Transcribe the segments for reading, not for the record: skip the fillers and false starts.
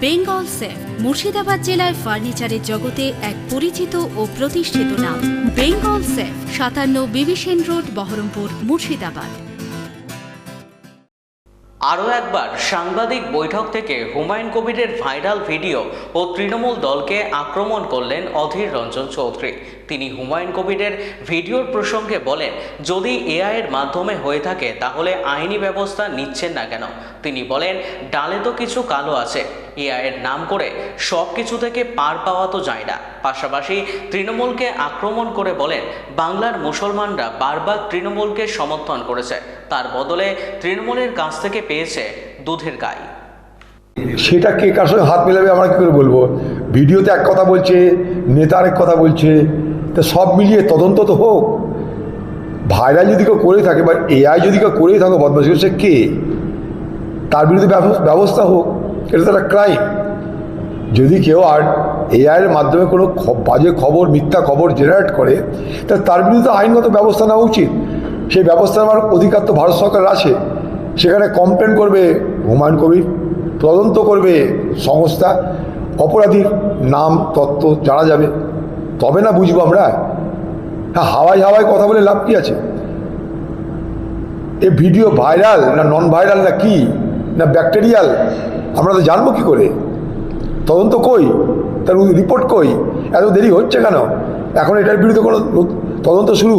Bengal safe Murshidabad জেলায় ফার্নিচারের জগতে এক পরিচিত ও প্রতিষ্ঠিত নাম। বেঙ্গল সেফ 57 বিবি সেন রোড, বহরমপুর, মুর্শিদাবাদ। আরও একবার সাংবাদিক বৈঠক থেকে হুমায়ুন কবিরের ভাইরাল ভিডিও ও তৃণমূল দলকে আক্রমণ করলেন অধীর রঞ্জন চৌধুরী। তিনি হুমায়ুন কবিরের ভিডিওর প্রসঙ্গে বলেন, যদি এআই এর মাধ্যমে হয়ে থাকে তাহলে আইনি ব্যবস্থা নিচ্ছেন না কেন? তিনি বলেন, ডালে তো কিছু কালো আছে, এআই এর নাম করে সব কিছু থেকে পার পাওয়া তো যায় না। পাশাপাশি তৃণমূলকে আক্রমণ করে বলেন, বাংলার মুসলমানরা বারবার তৃণমূলকে সমর্থন করেছে, তার বদলে তৃণমূলের কাছ থেকে পেয়েছে দুধের গাই। সেটা কে কার সঙ্গে হাত মেলাবে আমরা কী করে বলবো? ভিডিওতে এক কথা বলছে, নেতা আরেক কথা বলছে, তা সব মিলিয়ে তদন্ত তো হোক। ভাইরাল যদি কেউ করে থাকে বা এআই যদি কেউ করেই থাকো বদমাশি, সে কে? তার বিরুদ্ধে ব্যবস্থা হোক। এটা তো একটা ক্রাইম। যদি কেউ আর এআইয়ের মাধ্যমে কোনো বাজে খবর, মিথ্যা খবর জেনারেট করে, তার বিরুদ্ধে আইনগত ব্যবস্থা নেওয়া উচিত। সেই ব্যবস্থা নেওয়ার অধিকার তো ভারত সরকার আছে। সেখানে কমপ্লেন করবে হুমায়ুন কবির, তদন্ত করবে সংস্থা, অপরাধীর নাম তথ্য জানা যাবে, তবে না বুঝবো আমরা। হ্যাঁ, হাওয়ায় হাওয়ায় কথা বলে লাভ কী আছে? এ ভিডিও ভাইরাল না নন ভাইরাল না কি না ব্যাকটেরিয়াল, আমরা তো জানবো কী করে? তদন্ত কই? তার রিপোর্ট কই? এত দেরি হচ্ছে কেন? এখন এটার বিরুদ্ধে কোনো তদন্ত শুরু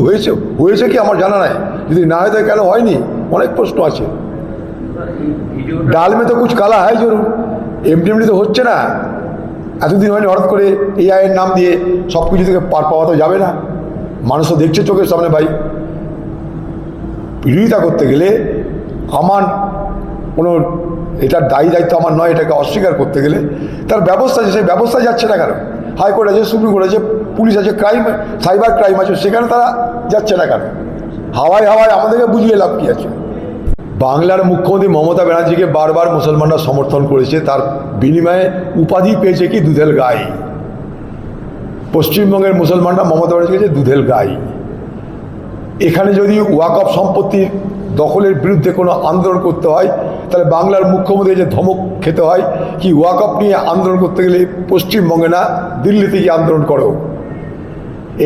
হয়েছে কি আমার জানা নাই। যদি না হয় তো কেন হয়নি? অনেক প্রশ্ন আছে। ডাল মে তো কুছ কালা হয় জরুর, এমনি তো হচ্ছে না। এতদিন হয়নি, হঠাৎ করে এআই এর নাম দিয়ে সব কিছু থেকে পার পাওয়া তো যাবে না। মানুষ তো দেখছে চোখের সামনে। ভাই, বিরোধিতা করতে গেলে আমার কোনো এটার দায়িত্ব আমার নয়, এটাকে অস্বীকার করতে গেলে তার ব্যবস্থা আছে, সেই ব্যবস্থা যাচ্ছে না কেন? হাইকোর্ট আছে, সুপ্রিম কোর্ট আছে, পুলিশ আছে, ক্রাইম সাইবার ক্রাইম আছে, সেখানে তারা যাচ্ছে না কেন? হাওয়ায় হাওয়ায় আমাদেরকে বুঝিয়ে লাভ কী আছে? বাংলার মুখ্যমন্ত্রী মমতা ব্যানার্জিকে বারবার মুসলমানরা সমর্থন করেছে, তার বিনিময়ে উপাধি পেয়েছে কি? দুধের গাই। পশ্চিমবঙ্গের মুসলমানরা মমতা ব্যানার্জিকে দুধের গাই। এখানে যদি ওয়াকফ সম্পত্তির দখলের বিরুদ্ধে কোনো আন্দোলন করতে হয়, তাহলে বাংলার মুখ্যমন্ত্রী যে ধমক খেতে হয় কি, ওয়াকফ নিয়ে আন্দোলন করতে গেলে পশ্চিমবঙ্গে না দিল্লিতে গিয়ে আন্দোলন করো।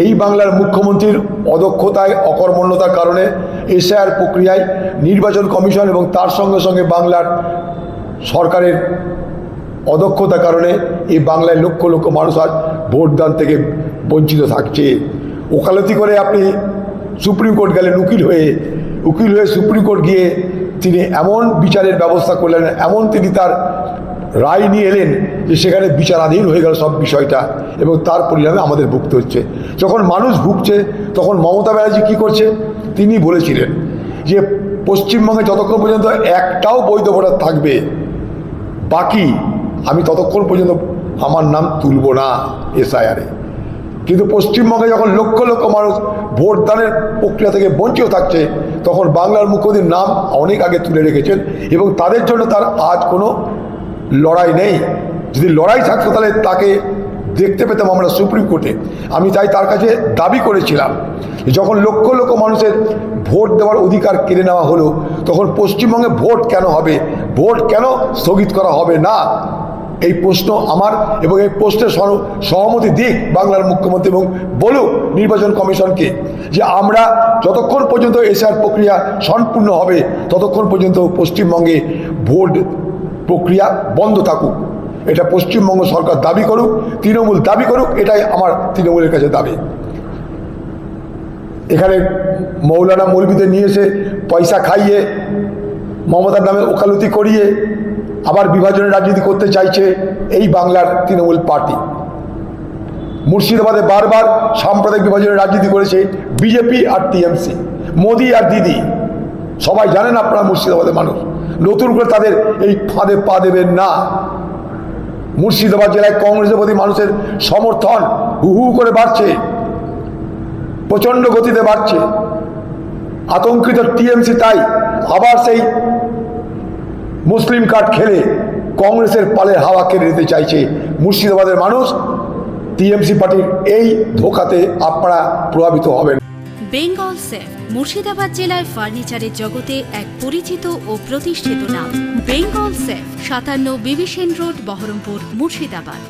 এই বাংলার মুখ্যমন্ত্রীর অদক্ষতায়, অকর্মণ্যতার কারণে এসআইআর প্রক্রিয়ায় নির্বাচন কমিশন এবং তার সঙ্গে সঙ্গে বাংলার সরকারের অদক্ষতার কারণে এই বাংলায় লক্ষ লক্ষ মানুষ আজ ভোটদান থেকে বঞ্চিত থাকছে। ওকালতি করে আপনি সুপ্রিম কোর্ট গেলেন, উকিল হয়ে সুপ্রিম কোর্ট গিয়ে তিনি এমন বিচারের ব্যবস্থা করলেন, এমন তিনি তার রায় নিয়ে এলেন যে সেখানে বিচারাধীন হয়ে গেল সব বিষয়টা, এবং তার পরিণামে আমাদের ভুগতে হচ্ছে। যখন মানুষ ভুগছে তখন মমতা ব্যানার্জি কী করছে? তিনি বলেছিলেন যে পশ্চিমবঙ্গে যতক্ষণ পর্যন্ত একটাও বৈধ ভোটার থাকবে, বাকি আমি ততক্ষণ পর্যন্ত আমার নাম তুলব না এসআইআরে। কিন্তু পশ্চিমবঙ্গে যখন লক্ষ লক্ষ মানুষ ভোটদানের প্রক্রিয়া থেকে বঞ্চিত থাকছে, তখন বাংলার মুখ্যমন্ত্রীর নাম অনেক আগে তুলে রেখেছেন, এবং তাদের জন্য তার আজ কোনো লড়াই নেই। যদি লড়াই থাকতো তাহলে তাকে দেখতে পেতাম আমরা সুপ্রিম কোর্টে। আমি তাই তার কাছে দাবি করেছিলাম, যখন লক্ষ লক্ষ মানুষের ভোট দেওয়ার অধিকার কেড়ে নেওয়া হলো, তখন পশ্চিমবঙ্গে ভোট কেন হবে? ভোট কেন স্থগিত করা হবে না? এই প্রশ্ন আমার, এবং এই প্রশ্নের সহমতি দিক বাংলার মুখ্যমন্ত্রী, এবং বলুক নির্বাচন কমিশনকে যে আমরা যতক্ষণ পর্যন্ত এসআইআর প্রক্রিয়া সম্পূর্ণ হবে ততক্ষণ পর্যন্ত পশ্চিমবঙ্গে ভোট প্রক্রিয়া বন্ধ থাকুক। এটা পশ্চিমবঙ্গ সরকার দাবি করুক, তৃণমূল দাবি করুক, এটাই আমার তৃণমূলের কাছে দাবি। এখানে মৌলানা মৌলবীদের নিয়ে এসে পয়সা খাইয়ে মমতার নামে ওকালতি করিয়ে আবার বিভাজনের রাজনীতি করতে চাইছে এই বাংলার তৃণমূল পার্টি। মুর্শিদাবাদে বারবার সাম্প্রদায়িক বিভাজনের রাজনীতি করেছে বিজেপি আর টিএমসি, মোদি আর দিদি। সবাই জানেন আপনারা মুর্শিদাবাদের মানুষ, নতুন করে তাদের এই ফাঁদে পা দেবেন না। মুর্শিদাবাদ জেলায় কংগ্রেসের প্রতি মানুষের সমর্থন হু হু করে বাড়ছে, প্রচণ্ড গতিতে বাড়ছে। আতঙ্কিত টিএমসি তাই আবার সেই মুসলিম কার্ড খেলে কংগ্রেসের পালের হাওয়া কেড়ে নিতে চাইছে মুর্শিদাবাদের মানুষ। টিএমসি পার্টির এই ধোঁকাতে আপনারা প্রভাবিত হবেন। বেঙ্গল সেফ মুর্শিদাবাদ জেলায় ফার্নিচারের জগতে এক পরিচিত ও প্রতিষ্ঠিত নাম। Bengal safe 57 Bibhishan road, Baharampur, Murshidabad.